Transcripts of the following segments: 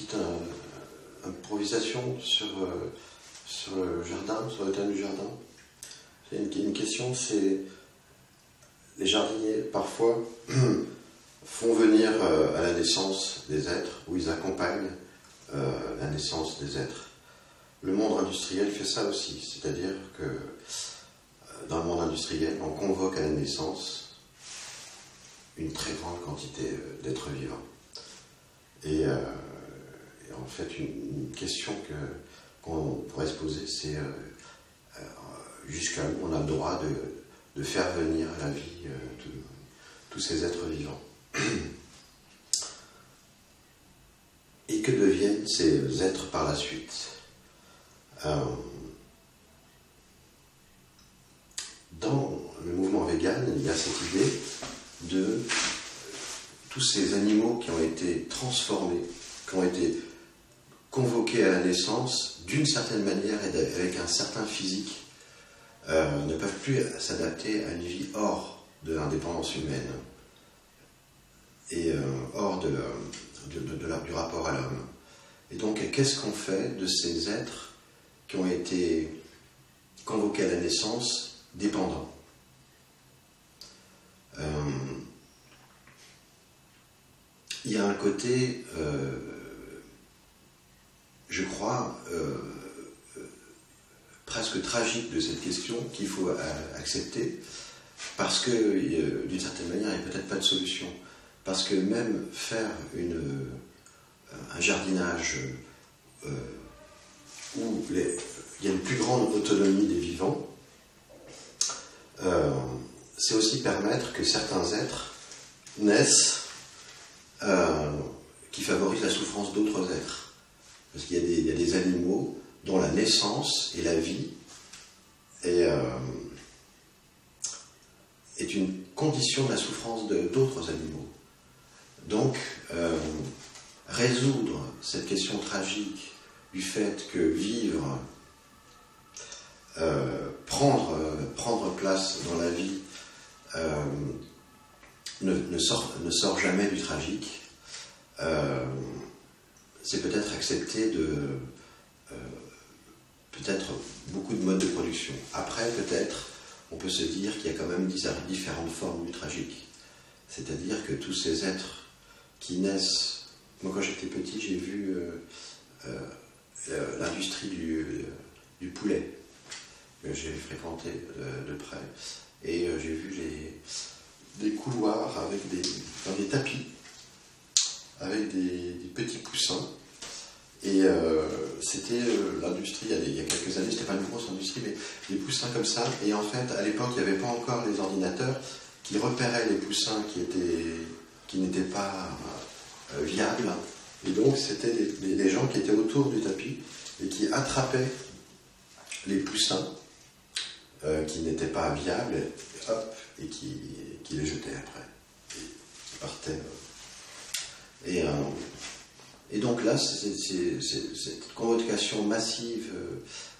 petite improvisation sur le jardin, sur le thème du jardin. Une question, c'est les jardiniers parfois font venir à la naissance des êtres, ou ils accompagnent la naissance des êtres. Le monde industriel fait ça aussi, c'est-à-dire que dans le monde industriel, on convoque à la naissance une très grande quantité d'êtres vivants. Et en fait, une question qu'on pourrait se poser, c'est jusqu'à où on a le droit de faire venir à la vie tous ces êtres vivants. Et que deviennent ces êtres par la suite? Dans le mouvement vegan, il y a cette idée de tous ces animaux qui ont été transformés, qui ont été convoqués à la naissance d'une certaine manière et avec un certain physique, ne peuvent plus s'adapter à une vie hors de l'indépendance humaine et hors du rapport à l'homme. Et donc, qu'est-ce qu'on fait de ces êtres qui ont été convoqués à la naissance dépendants? Il y a un côté, je crois, presque tragique de cette question qu'il faut accepter, parce que d'une certaine manière, il n'y a peut-être pas de solution. Parce que même faire un jardinage où il y a une plus grande autonomie des vivants, c'est aussi permettre que certains êtres naissent qui favorisent la souffrance d'autres êtres. Parce qu'il y a des animaux dont la naissance et la vie est une condition de la souffrance d'autres animaux. Donc, résoudre cette question tragique du fait que vivre, prendre place dans la vie ne sort jamais du tragique, c'est peut-être accepter peut-être beaucoup de modes de production. Après, peut-être, on peut se dire qu'il y a quand même différentes formes du tragique. C'est-à-dire que tous ces êtres qui naissent... Moi, quand j'étais petit, j'ai vu l'industrie du poulet, que j'ai fréquenté de près. Et j'ai vu des couloirs avec dans des tapis, avec des petits poussins. Et c'était l'industrie, il y a quelques années, c'était pas une grosse industrie, mais des poussins comme ça. Et en fait, à l'époque, il n'y avait pas encore les ordinateurs qui repéraient les poussins qui n'étaient pas viables. Et donc, c'était des gens qui étaient autour du tapis et qui attrapaient les poussins qui n'étaient pas viables, et qui les jetaient après. Et qui partaient. Et donc là, c'est cette convocation massive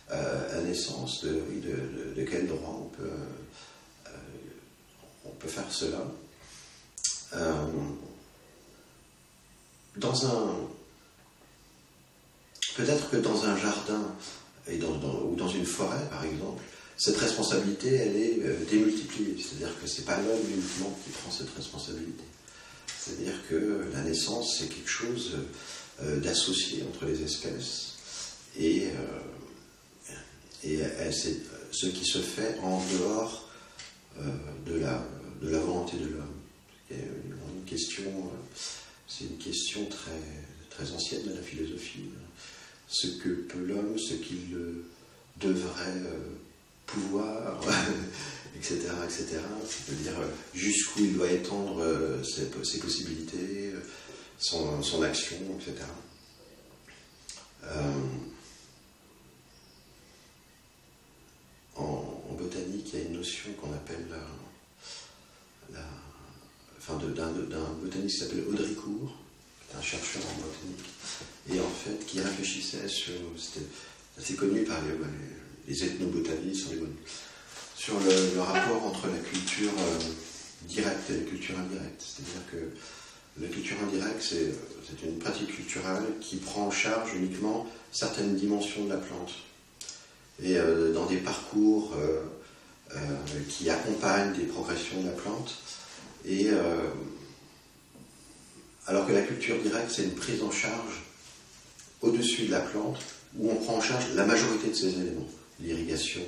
à la naissance, de quel droit on peut faire cela. Peut-être que dans un jardin ou dans une forêt, par exemple, cette responsabilité, elle est démultipliée. C'est-à-dire que ce n'est pas l'homme uniquement qui prend cette responsabilité. C'est-à-dire que la naissance, c'est quelque chose d'associé entre les espèces et c'est ce qui se fait en dehors de la volonté de l'homme. C'est une question très, très ancienne de la philosophie. Ce que peut l'homme, ce qu'il devrait pouvoir, etc., etc. C'est-à-dire jusqu'où il doit étendre ses possibilités, son action, etc. En botanique, il y a une notion qu'on appelle d'un botaniste qui s'appelle Audricourt, qui est un chercheur en botanique, et en fait qui réfléchissait c'était assez connu par les ethnobotanistes, sur le rapport entre la culture directe et la culture indirecte. C'est-à-dire que La culture indirecte, c'est une pratique culturelle qui prend en charge uniquement certaines dimensions de la plante. Et dans des parcours qui accompagnent des progressions de la plante. Et alors que la culture directe, c'est une prise en charge au-dessus de la plante, où on prend en charge la majorité de ces éléments. L'irrigation,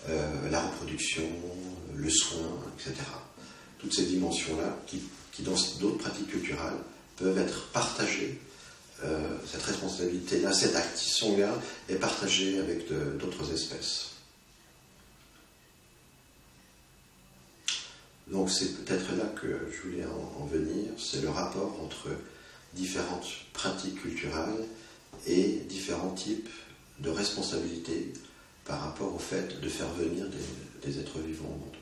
la reproduction, le soin, etc. Toutes ces dimensions-là, qui dans d'autres pratiques culturelles, peuvent être partagées. Cette responsabilité-là, cette action-là est partagée avec d'autres espèces. Donc c'est peut-être là que je voulais en venir, c'est le rapport entre différentes pratiques culturelles et différents types de responsabilités par rapport au fait de faire venir des êtres vivants au monde.